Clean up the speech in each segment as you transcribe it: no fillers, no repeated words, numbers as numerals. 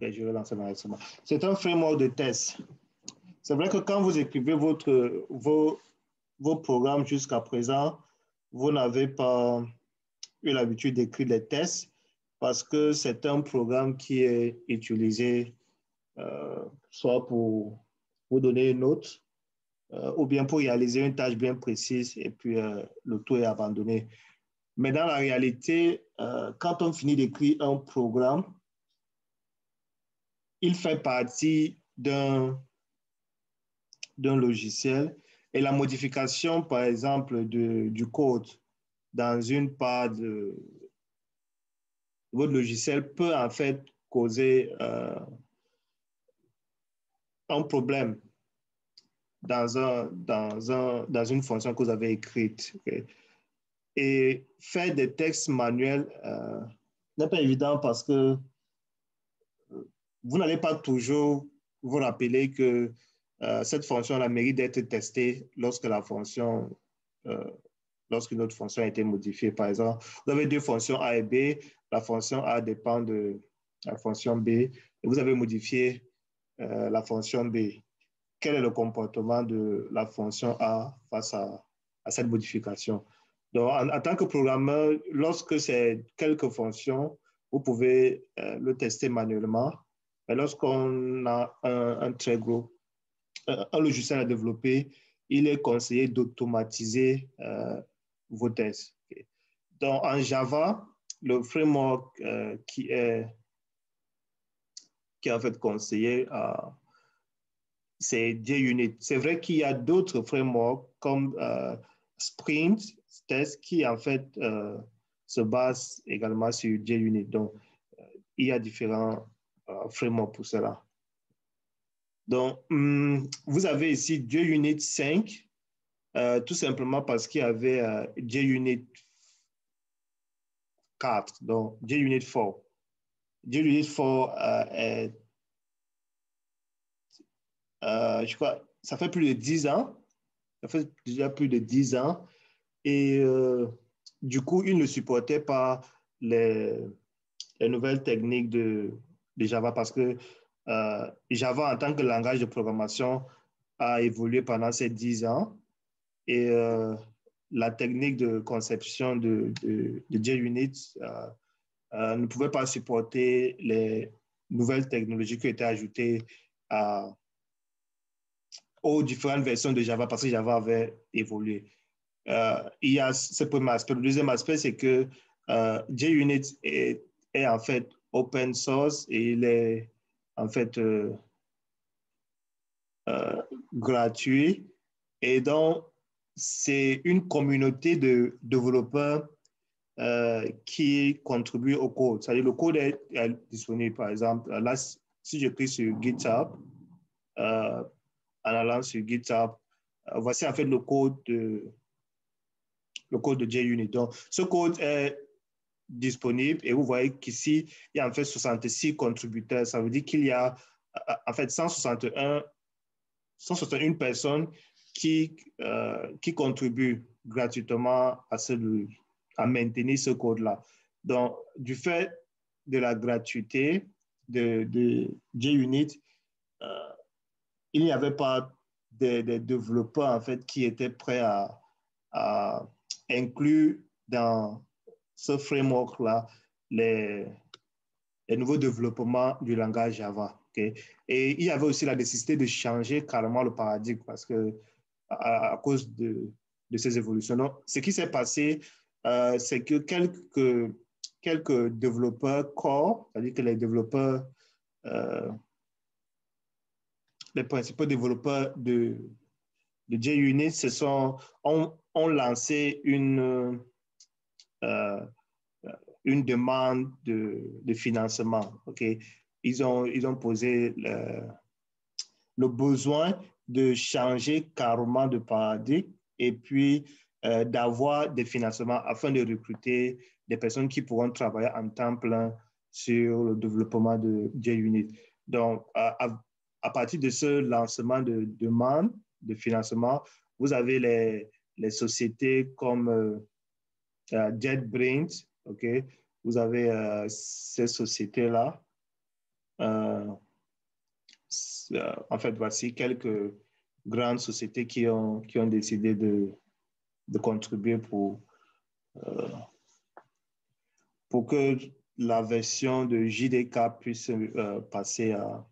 Ok, je vais lancer l'enregistrement. C'est un framework de test. C'est vrai que quand vous écrivez vos programmes jusqu'à présent, vous n'avez pas eu l'habitude d'écrire les tests parce que c'est un programme qui est utilisé soit pour vous donner une note ou bien pour réaliser une tâche bien précise et puis le tout est abandonné. Mais dans la réalité, quand on finit d'écrire un programme, il fait partie d'un logiciel et la modification, par exemple, du code dans une part de votre logiciel peut en fait causer un problème dans une fonction que vous avez écrite. Okay? Et faire des textes manuels n'est pas évident parce que vous n'allez pas toujours vous rappeler que cette fonction a mérite d'être testée lorsque lorsqu'une autre fonction a été modifiée. Par exemple, vous avez deux fonctions A et B. La fonction A dépend de la fonction B et vous avez modifié la fonction B. Quel est le comportement de la fonction A face à cette modification? Donc, en tant que programmeur, lorsque c'est quelques fonctions, vous pouvez le tester manuellement. Mais lorsqu'on a un très gros, un logiciel à développer, il est conseillé d'automatiser vos tests. Okay. Donc, en Java, le framework qui est en fait conseillé, c'est JUnit. C'est vrai qu'il y a d'autres frameworks comme Sprint Test qui en fait se basent également sur JUnit. Donc, il y a différents frameworks pour cela. Donc, vous avez ici JUnit 5, tout simplement parce qu'il y avait JUnit 4, donc JUnit 4. JUnit 4 est, je crois, ça fait plus de 10 ans. Ça fait déjà plus de 10 ans. Et du coup, il ne supportait pas les nouvelles techniques de Java parce que Java, en tant que langage de programmation, a évolué pendant ces 10 ans. Et la technique de conception de JUnit ne pouvait pas supporter les nouvelles technologies qui étaient ajoutées aux différentes versions de Java parce que Java avait évolué. Il y a ce premier aspect. Le deuxième aspect, c'est que JUnit est en fait open source et il est en fait gratuit. Et donc, c'est une communauté de développeurs qui contribuent au code. C'est-à-dire, le code est disponible, par exemple. Là, si je clique sur GitHub, en allant sur GitHub, voici en fait le code de JUnit. Donc, ce code est disponible et vous voyez qu'ici, il y a en fait 66 contributeurs. Ça veut dire qu'il y a en fait 161 personnes qui contribuent gratuitement à maintenir ce code-là. Donc, du fait de la gratuité de JUnit, il n'y avait pas des développeurs en fait qui étaient prêts à inclure dans ce framework-là les nouveaux développements du langage Java. Okay? Et il y avait aussi la nécessité de changer carrément le paradigme parce que à cause de ces évolutions. Donc, ce qui s'est passé, c'est que quelques développeurs core, c'est-à-dire que les développeurs, les principaux développeurs de JUnit ont lancé une demande de financement. Okay? Ils ont posé le besoin de changer carrément de paradigme et puis d'avoir des financements afin de recruter des personnes qui pourront travailler en temps plein sur le développement de JUnit. Donc, à partir de ce lancement de demande de financement, vous avez les sociétés comme JetBrains, OK? Vous avez ces sociétés-là en fait, voici quelques grandes sociétés qui ont décidé de contribuer pour que la version de JDK puisse passer à...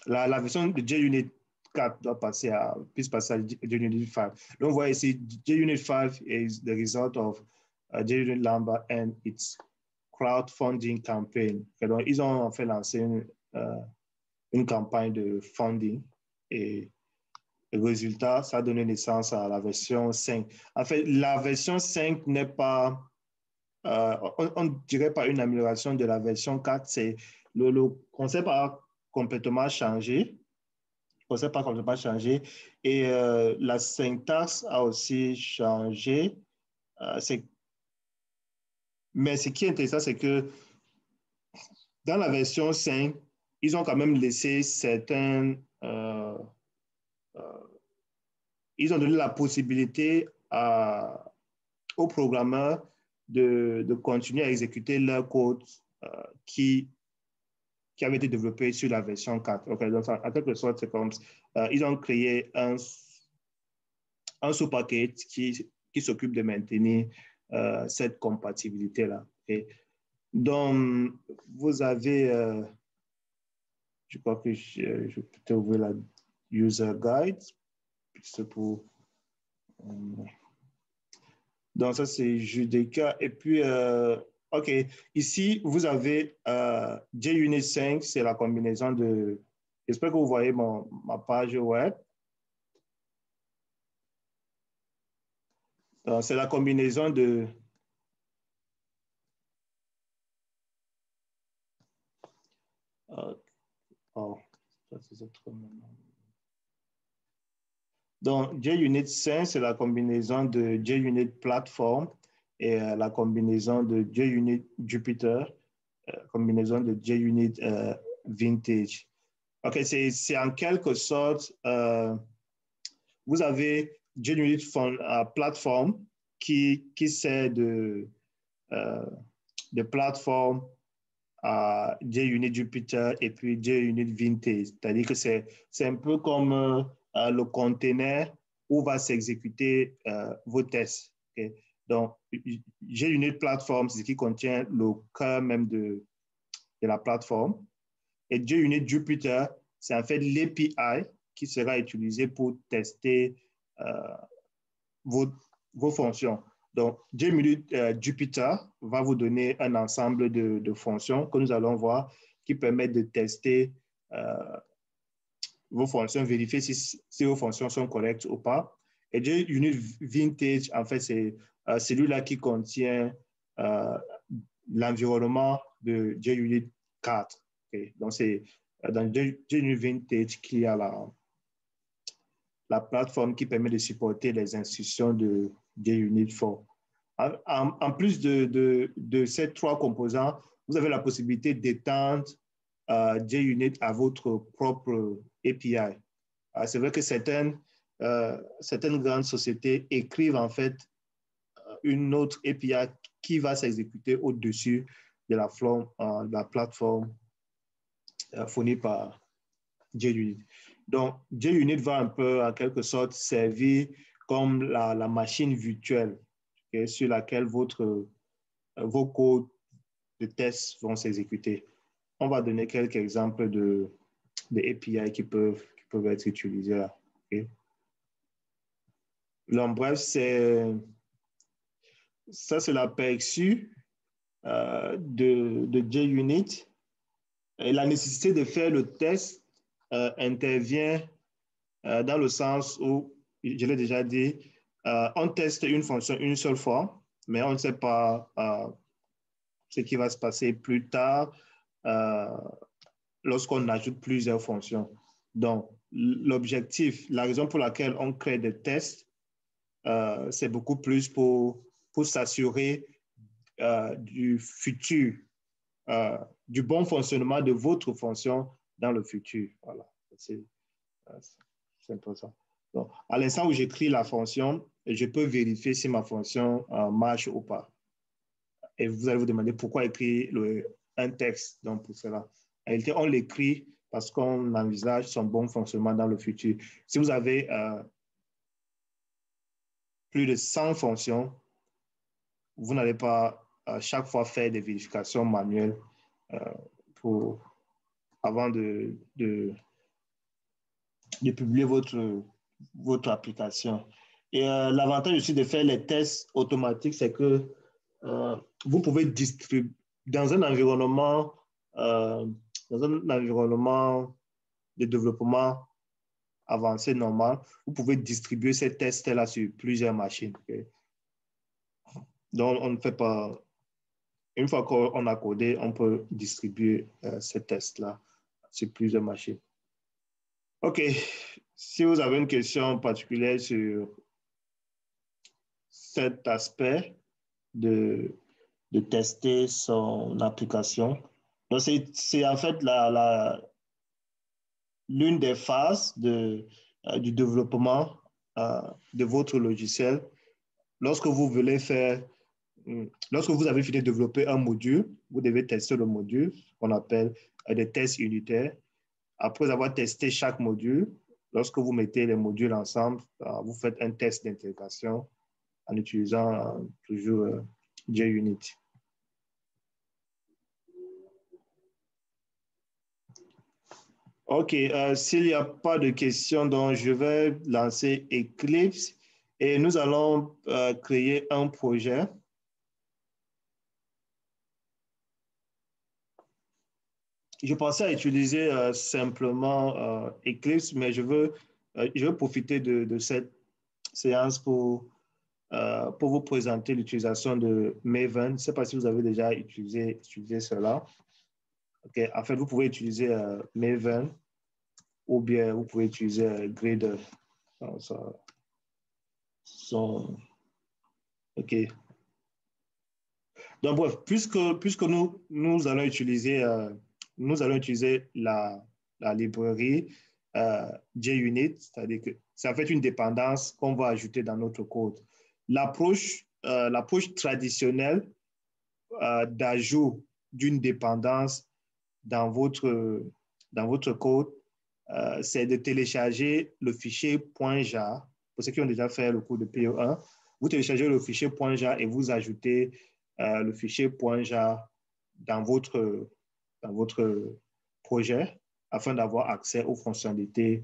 La version de JUnit 4 puisse passer à JUnit 5. Donc, vous voyez ici, JUnit 5 is the result of JUnit Lambda and its crowdfunding campaign. Et donc, ils ont en fait lancé une campagne de funding et le résultat, ça a donné naissance à la version 5. En fait, la version 5 n'est pas, on ne dirait pas une amélioration de la version 4, c'est le concept a complètement changé. Le concept a complètement changé et la syntaxe a aussi changé. Mais ce qui est intéressant, c'est que dans la version 5, ils ont quand même laissé ils ont donné la possibilité aux programmeurs de continuer à exécuter leur code qui avait été développé sur la version 4. Okay, donc, en quelque sorte, c'est comme ils ont créé un sous-paquet qui s'occupe de maintenir cette compatibilité-là. Okay. Donc, vous avez, je crois que je vais peut-être ouvrir la user guide. C'est pour... donc, ça, c'est JDK. Et puis, OK, ici, vous avez JUnit 5, c'est la combinaison de... J'espère que vous voyez ma page web. C'est la combinaison de... oh, ça, c'est autre moment. Donc, JUnit 5, c'est la combinaison de JUnit Platform et la combinaison de JUnit Jupyter, combinaison de JUnit Vintage. OK, c'est en quelque sorte, vous avez JUnit Platform qui sert de plateforme à JUnit Jupyter et puis JUnit Vintage. C'est-à-dire que c'est un peu comme le container où va s'exécuter vos tests. Okay? Donc, JUnit Platform, c'est ce qui contient le cœur même de la plateforme. Et JUnit Jupyter, c'est en fait l'API qui sera utilisé pour tester vos fonctions. Donc, JUnit Jupyter va vous donner un ensemble de fonctions que nous allons voir qui permettent de tester vos fonctions, vérifier si vos fonctions sont correctes ou pas. Et JUnit Vintage, en fait, c'est celui-là qui contient l'environnement de JUnit 4. Okay? Donc, c'est dans JUnit Vintage qu'il y a la plateforme qui permet de supporter les instructions de JUnit 4. En plus de ces trois composants, vous avez la possibilité d'étendre JUnit à votre propre API. C'est vrai que certaines grandes sociétés écrivent en fait une autre API qui va s'exécuter au-dessus de la plateforme fournie par JUnit. Donc, JUnit va un peu, en quelque sorte, servir comme la machine virtuelle sur laquelle vos codes de tests vont s'exécuter. On va donner quelques exemples de API qui peuvent être utilisés là. Okay? Donc, bref, ça, c'est l'aperçu de JUnit. Et la nécessité de faire le test intervient dans le sens où, je l'ai déjà dit, on teste une fonction une seule fois, mais on ne sait pas ce qui va se passer plus tard lorsqu'on ajoute plusieurs fonctions. Donc, l'objectif, la raison pour laquelle on crée des tests, c'est beaucoup plus pour s'assurer du futur, du bon fonctionnement de votre fonction dans le futur. Voilà, c'est important. Donc, à l'instant où j'écris la fonction, je peux vérifier si ma fonction marche ou pas. Et vous allez vous demander pourquoi écrire un texte. Donc, pour cela, en réalité, on l'écrit parce qu'on envisage son bon fonctionnement dans le futur. Si vous avez plus de 100 fonctions, vous n'allez pas à chaque fois faire des vérifications manuelles euh, pour, avant de publier votre application. Et l'avantage aussi de faire les tests automatiques, c'est que vous pouvez distribuer dans un environnement, euh, dans un environnement de développement avancé normal, vous pouvez distribuer ces tests-là sur plusieurs machines. Okay? Donc, on ne fait pas. Une fois qu'on a codé, on peut distribuer ces tests-là sur plusieurs machines. OK. Si vous avez une question particulière sur cet aspect de tester son application, donc c'est en fait l'une des phases du développement de votre logiciel. Lorsque vous voulez faire, lorsque vous avez fini de développer un module, vous devez tester le module, qu'on appelle des tests unitaires. Après avoir testé chaque module, lorsque vous mettez les modules ensemble, vous faites un test d'intégration en utilisant toujours JUnit. OK, s'il n'y a pas de questions, donc je vais lancer Eclipse et nous allons créer un projet. Je pensais à utiliser simplement Eclipse, mais je veux profiter de cette séance pour vous présenter l'utilisation de Maven. Je ne sais pas si vous avez déjà utilisé cela. Okay. En fait, vous pouvez utiliser Maven ou bien vous pouvez utiliser Gradle. OK. Donc, bref, puisque nous allons utiliser, la librairie JUnit, c'est-à-dire que c'est en fait une dépendance qu'on va ajouter dans notre code. L'approche traditionnelle d'ajout d'une dépendance dans votre code, c'est de télécharger le fichier .jar. Pour ceux qui ont déjà fait le cours de PO1, vous téléchargez le fichier .jar et vous ajoutez le fichier .jar dans votre projet afin d'avoir accès aux fonctionnalités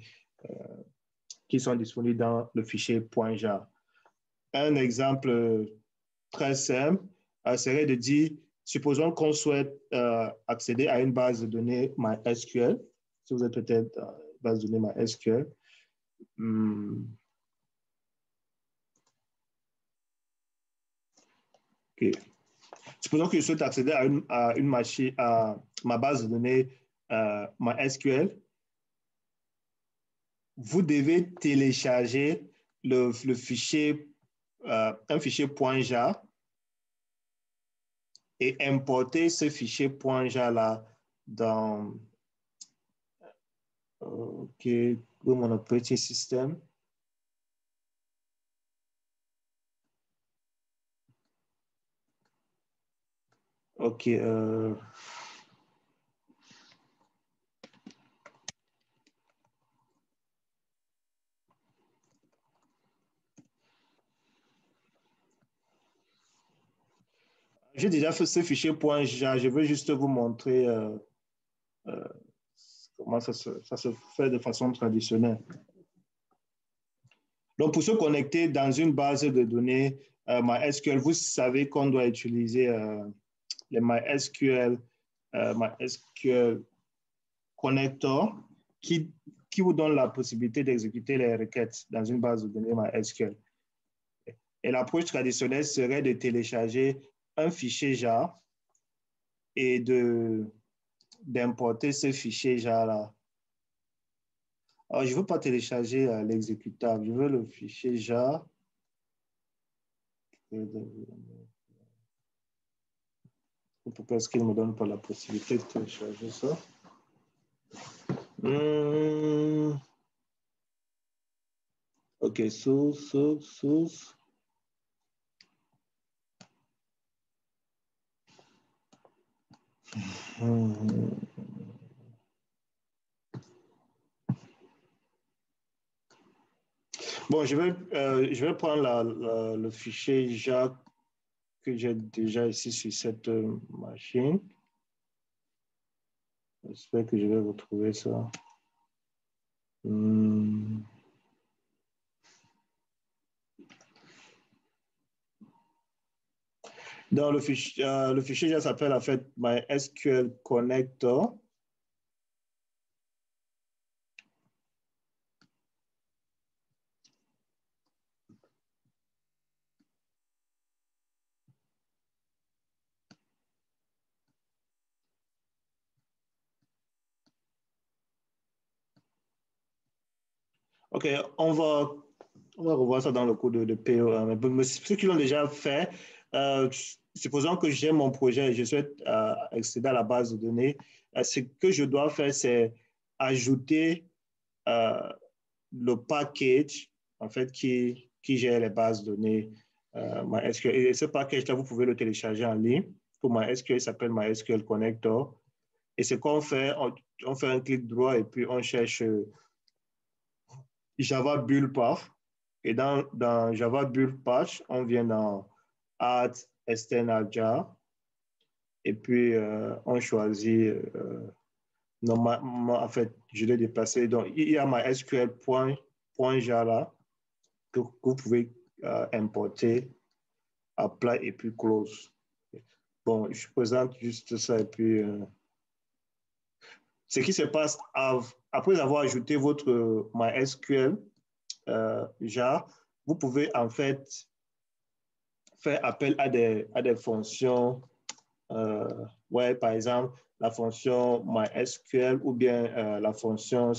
qui sont disponibles dans le fichier .jar. Un exemple très simple serait de dire, supposons qu'on souhaite accéder à une base de données MySQL. Si vous êtes peut-être base de données MySQL. Okay. Supposons que je souhaite accéder à une machine, à ma base de données MySQL. Vous devez télécharger un fichier .jar et importer ce fichier .jar là dans mon operating system. OK. J'ai déjà fait ce fichier .jar. Je veux juste vous montrer comment ça se fait de façon traditionnelle. Donc, pour se connecter dans une base de données MySQL, vous savez qu'on doit utiliser les MySQL Connector qui vous donne la possibilité d'exécuter les requêtes dans une base de données MySQL. Et l'approche traditionnelle serait de télécharger un fichier jar et d'importer ce fichier jar-là. Alors, je ne veux pas télécharger l'exécutable, je veux le fichier jar. Pourquoi est-ce qu'il ne me donne pas la possibilité de télécharger ça? OK, source. Bon, je vais prendre le fichier JAK que j'ai déjà ici sur cette machine. J'espère que je vais retrouver ça. Dans le fichier JAK s'appelle en fait MySQL Connector. OK, on va revoir ça dans le cours de PO. Mais ceux qui l'ont déjà fait, supposons que j'ai mon projet et je souhaite accéder à la base de données, ce que je dois faire, c'est ajouter le package en fait, qui gère les bases de données MySQL. Et ce package-là, vous pouvez le télécharger en ligne. Pour MySQL, il s'appelle MySQL Connector. Et ce qu'on fait, on fait un clic droit et puis on cherche Java Build Path. Et dans Java Build Path, on vient dans Add External Jar. Et puis, on choisit, normalement, en fait, je l'ai déplacé. Donc, il y a MySQL.jar là que vous pouvez importer, apply et puis close. Bon, je présente juste ça et puis ce qui se passe après avoir ajouté votre MySQL jar, vous pouvez en fait faire appel à des fonctions, ouais, par exemple, la fonction MySQL ou bien la fonction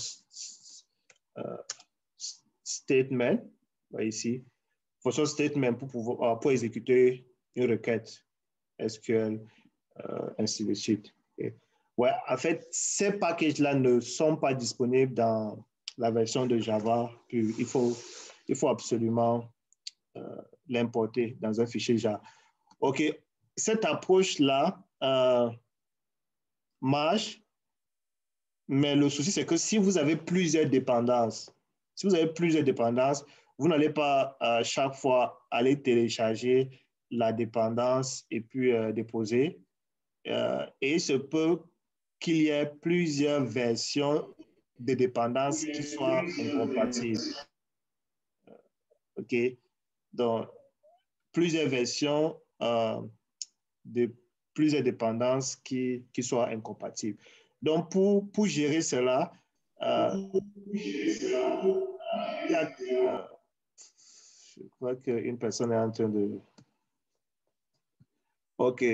statement, ici, fonction statement pour exécuter une requête SQL, ainsi de suite. Okay. Ouais, en fait, ces packages-là ne sont pas disponibles dans la version de Java. Puis il faut absolument l'importer dans un fichier Java. OK, cette approche-là marche, mais le souci, c'est que si vous avez plusieurs dépendances, vous n'allez pas chaque fois aller télécharger la dépendance et puis déposer. Et il se peut qu'il y ait plusieurs versions de dépendance qui soient incompatibles. OK? Donc, plusieurs versions de plusieurs dépendances qui soient incompatibles. Donc, pour gérer cela, il y a, je crois qu'une personne est en train de... OK.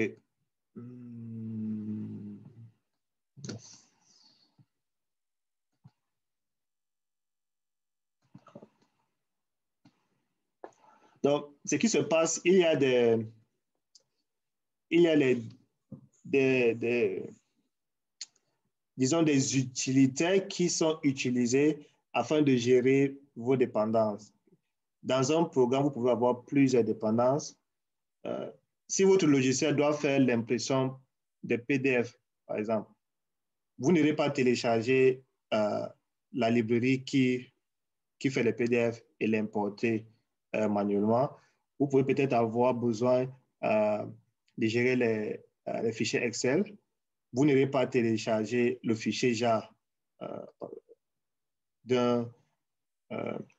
Donc, ce qui se passe, il y a disons, des utilitaires qui sont utilisés afin de gérer vos dépendances. Dans un programme, vous pouvez avoir plusieurs dépendances. Si votre logiciel doit faire l'impression des PDF, par exemple, vous n'irez pas télécharger la librairie qui fait les PDF et l'importer manuellement. Vous pouvez peut-être avoir besoin de gérer les fichiers Excel. Vous n'irez pas télécharger le fichier JAR d'une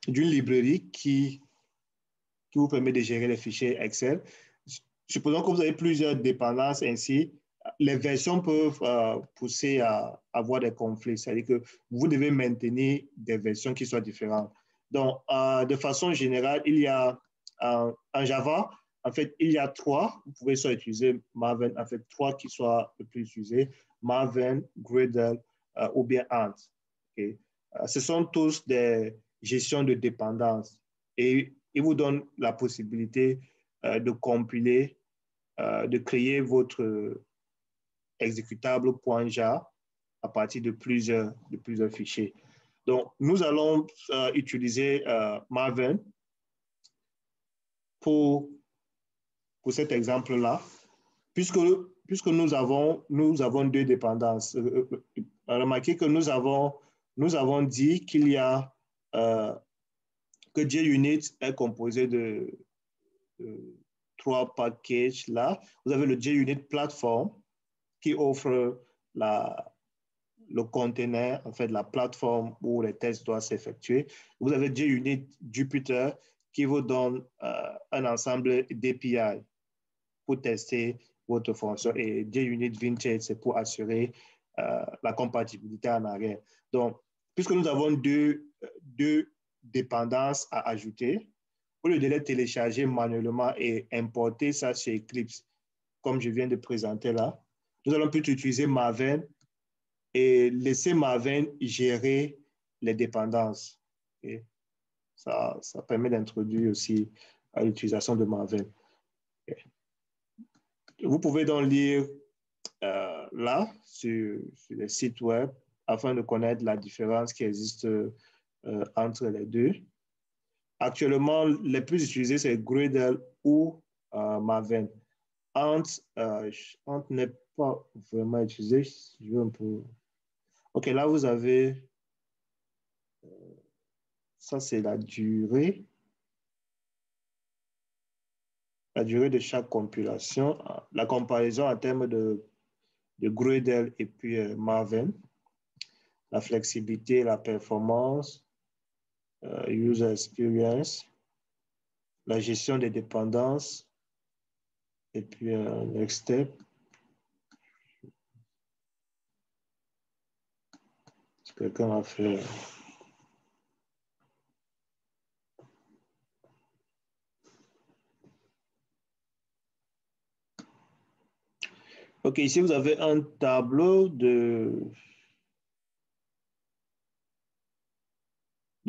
librairie qui vous permet de gérer les fichiers Excel. Supposons que vous avez plusieurs dépendances ainsi, les versions peuvent pousser à avoir des conflits. C'est-à-dire que vous devez maintenir des versions qui soient différentes. Donc, de façon générale, il y a en Java, en fait, il y a trois. Vous pouvez soit utiliser Maven, en fait, trois qui soient le plus utilisés, Maven, Gradle ou bien Ant. Okay? Ce sont tous des gestions de dépendance et ils vous donnent la possibilité de compiler, de créer votre exécutable .jar à partir de plusieurs fichiers. Donc, nous allons utiliser Maven pour cet exemple-là, puisque nous avons deux dépendances. Remarquez que nous avons dit qu'il y a que JUnit est composé de 3 packages là. Vous avez le JUnit Platform qui offre le conteneur, en fait, la plateforme où les tests doivent s'effectuer. Vous avez JUnit Jupyter qui vous donne un ensemble d'API pour tester votre fonction. Et JUnit Vintage, c'est pour assurer la compatibilité en arrière. Donc, puisque nous avons deux dépendances à ajouter, au lieu de les télécharger manuellement et importer ça chez Eclipse, comme je viens de présenter là, nous allons plutôt utiliser Maven et laisser Maven gérer les dépendances. Et ça permet d'introduire aussi à l'utilisation de Maven. Vous pouvez donc lire là sur les sites web afin de connaître la différence qui existe entre les deux. Actuellement, les plus utilisés, c'est Gradle ou Maven. Ant n'est pas vraiment utilisé. Je veux un peu... OK, là, vous avez... ça, c'est la durée. La durée de chaque compilation. La comparaison en termes de Gradle et puis Maven. La flexibilité, la performance, user experience, la gestion des dépendances, et puis next step. Si quelqu'un a fait... OK, ici, vous avez un tableau de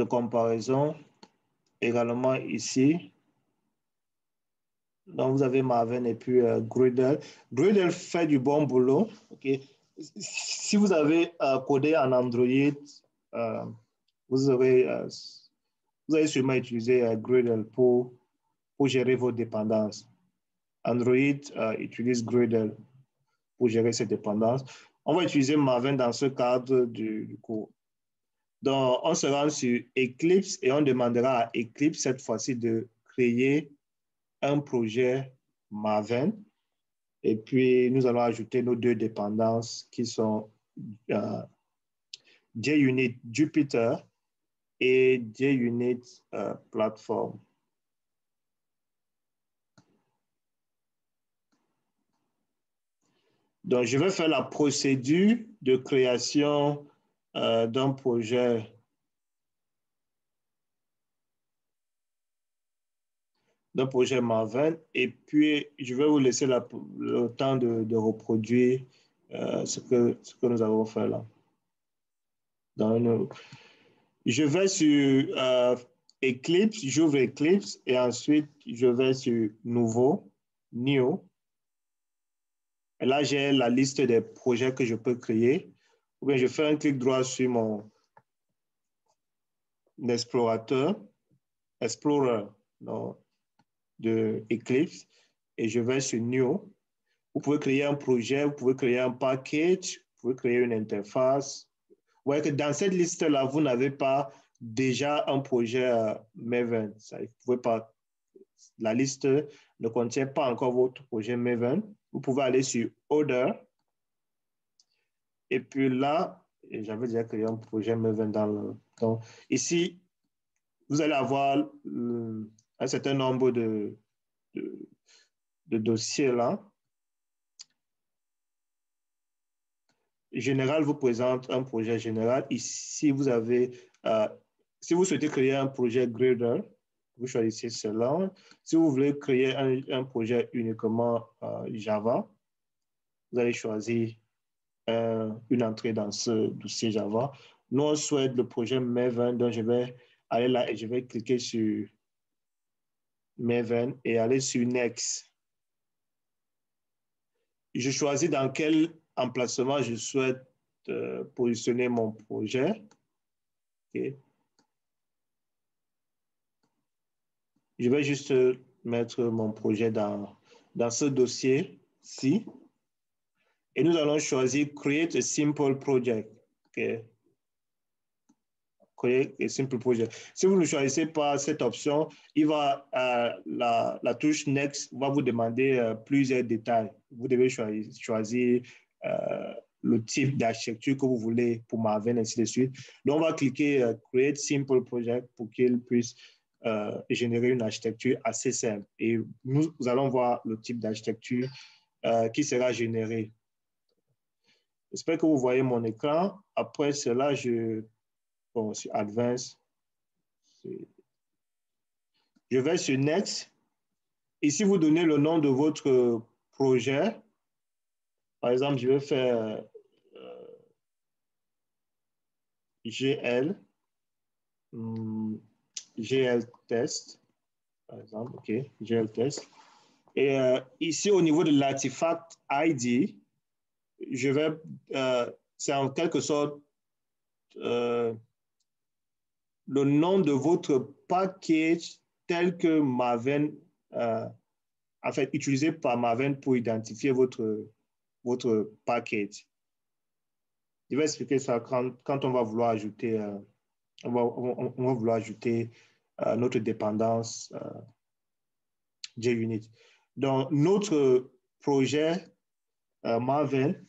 comparaison. Également ici. Donc, vous avez Maven et puis Gradle. Gradle fait du bon boulot. Okay. Si vous avez codé en Android, vous allez sûrement utiliser Gradle pour gérer vos dépendances. Android utilise Gradle pour gérer ses dépendances. On va utiliser Maven dans ce cadre du cours. Donc, on se rend sur Eclipse et on demandera à Eclipse cette fois-ci de créer un projet Maven. Et puis, nous allons ajouter nos deux dépendances qui sont JUnit Jupyter et JUnit Platform. Donc, je vais faire la procédure de création d'un projet Maven et puis je vais vous laisser le temps de reproduire ce que nous avons fait là. Je vais sur Eclipse, j'ouvre Eclipse et ensuite je vais sur Nouveau, New. Et là, j'ai la liste des projets que je peux créer. Ou bien je fais un clic droit sur mon explorateur, Explorer de Eclipse et je vais sur New. Vous pouvez créer un projet, vous pouvez créer un package, vous pouvez créer une interface. Vous voyez que dans cette liste-là, vous n'avez pas déjà un projet Maven. Vous pouvez pas, la liste ne contient pas encore votre projet Maven. Vous pouvez aller sur Other. Et puis là, j'avais déjà créé un projet Maven dans le... Donc, ici, vous allez avoir un certain nombre de dossiers là. Général vous présente un projet général. Ici, vous avez, si vous souhaitez créer un projet Gradle, vous choisissez cela. Si vous voulez créer un projet uniquement Java, vous allez choisir une entrée dans ce dossier Java. Nous, on souhaite le projet Maven, donc je vais aller là et je vais cliquer sur Maven et aller sur Next. Je choisis dans quel emplacement je souhaite positionner mon projet. Okay. Je vais juste mettre mon projet dans ce dossier-ci. Et nous allons choisir Create a Simple Project. Okay. Créer un simple projet. Si vous ne choisissez pas cette option, la touche Next va vous demander plusieurs détails. Vous devez choisir le type d'architecture que vous voulez pour Maven, ainsi de suite. Donc, on va cliquer Create Simple Project pour qu'il puisse générer une architecture assez simple. Et nous allons voir le type d'architecture qui sera généré. J'espère que vous voyez mon écran. Après cela, sur Advanced, je vais sur Next. Ici, vous donnez le nom de votre projet. Par exemple, je vais faire GL, GL test, par exemple, OK, GL test. Et ici, au niveau de l'artefact ID, c'est en quelque sorte le nom de votre package tel que Maven, en fait, utilisé par Maven pour identifier votre package. Je vais expliquer ça quand on va vouloir ajouter, on va vouloir ajouter notre dépendance JUnit. Donc, notre projet Maven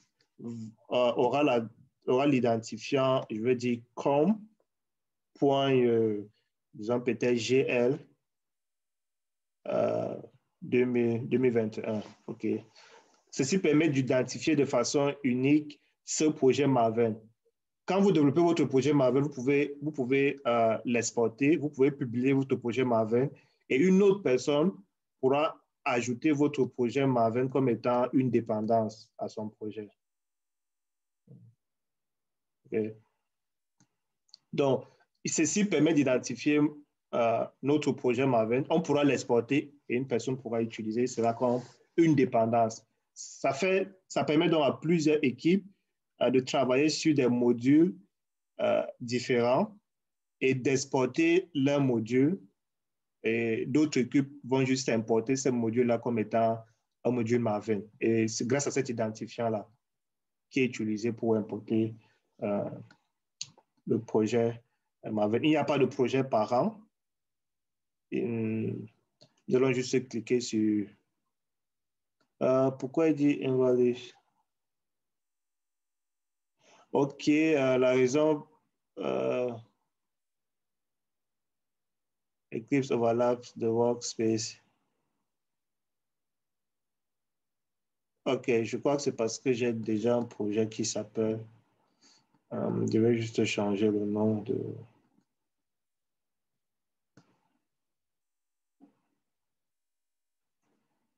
aura l'identifiant, je vais dire, com. Disons peut-être GL 2021. OK. Ceci permet d'identifier de façon unique ce projet Maven. Quand vous développez votre projet Maven, vous pouvez l'exporter, vous pouvez publier votre projet Maven et une autre personne pourra ajouter votre projet Maven comme étant une dépendance à son projet. Okay. Donc, ceci permet d'identifier notre projet Maven. On pourra l'exporter et une personne pourra utiliser cela comme une dépendance. Ça permet donc à plusieurs équipes de travailler sur des modules différents et d'exporter leurs modules. Et d'autres équipes vont juste importer ces modules-là comme étant un module Maven. Et c'est grâce à cet identifiant-là qui est utilisé pour importer le projet Maven. Il n'y a pas de projet parent. Nous allons juste cliquer sur... pourquoi il dit invalid? OK, la raison... Eclipse overlaps the workspace. OK, je crois que c'est parce que j'ai déjà un projet qui s'appelle... je vais juste changer le nom de...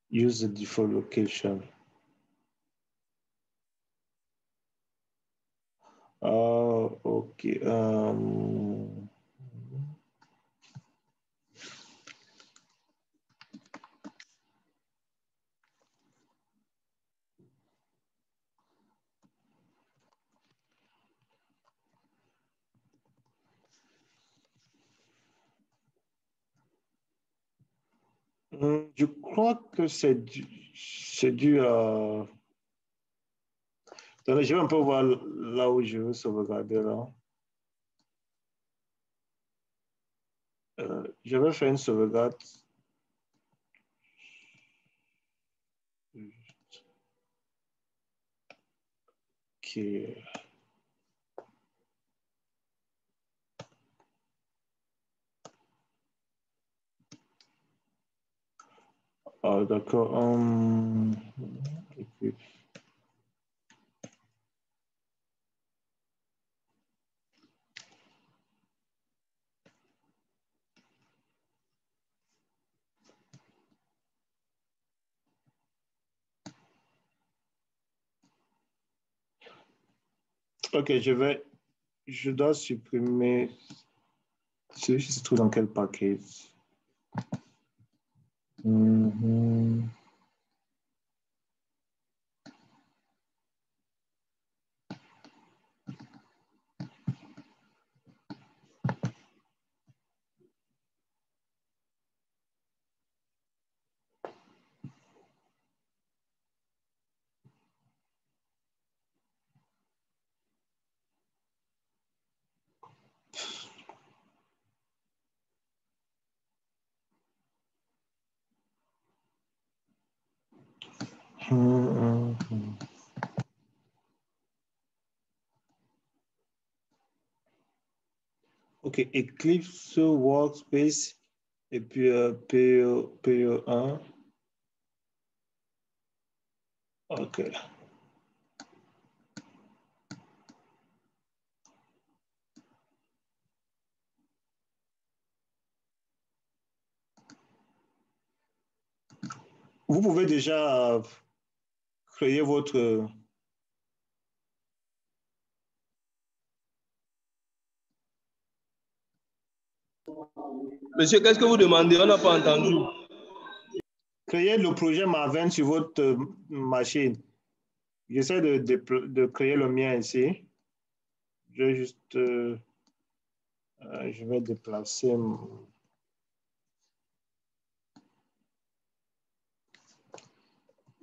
Use the default location. OK. Je crois que c'est dû à... Attendez, je vais un peu voir là où je veux sauvegarder là. Je vais faire une sauvegarde. OK. Ah, d'accord. OK, je dois supprimer celui-ci se trouve dans quel paquet? OK, Eclipse Workspace et puis PE1. OK. Vous pouvez déjà créer votre... Monsieur, qu'est-ce que vous demandez? On n'a pas entendu. Créer le projet Maven sur votre machine. J'essaie de créer le mien ici. Je vais juste... je vais déplacer...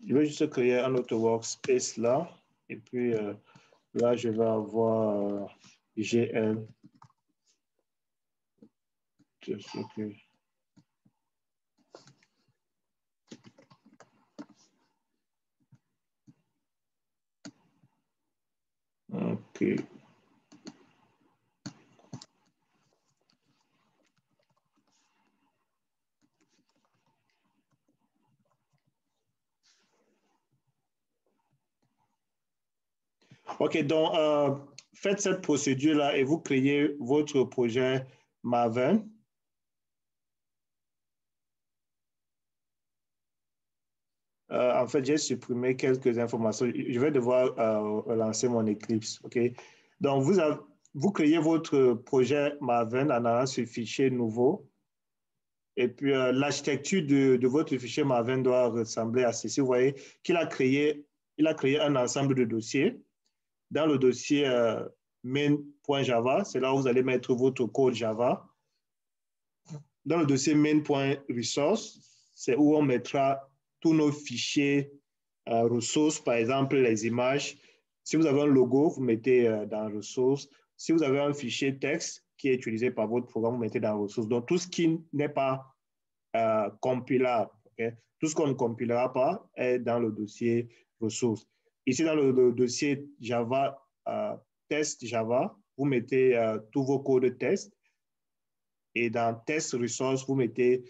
Je vais juste créer un autre workspace là. Et puis là, je vais avoir GL. OK. OK, donc faites cette procédure-là et vous créez votre projet Maven. En fait, j'ai supprimé quelques informations. Je vais devoir relancer mon Eclipse. OK? Donc, vous créez votre projet Maven en allant sur Fichier nouveau. Et puis, l'architecture de votre fichier Maven doit ressembler à ceci. Vous voyez qu'il a créé un ensemble de dossiers. Dans le dossier main.java, c'est là où vous allez mettre votre code Java. Dans le dossier main.resource, c'est où on mettra tous nos fichiers ressources, par exemple les images. Si vous avez un logo, vous mettez dans ressources. Si vous avez un fichier texte qui est utilisé par votre programme, vous mettez dans ressources. Donc, tout ce qui n'est pas compilable, okay? Tout ce qu'on ne compilera pas est dans le dossier ressources. Ici, dans le dossier Java, test Java, vous mettez tous vos codes test. Et dans test resource, vous mettez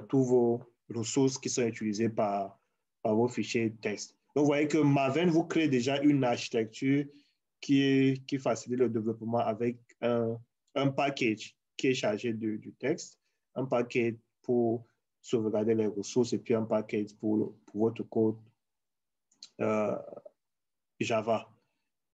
tous vos ressources qui sont utilisées par vos fichiers test. Donc, vous voyez que Maven vous crée déjà une architecture qui facilite le développement avec un package qui est chargé du texte, un package pour sauvegarder les ressources et puis un package pour votre code Java.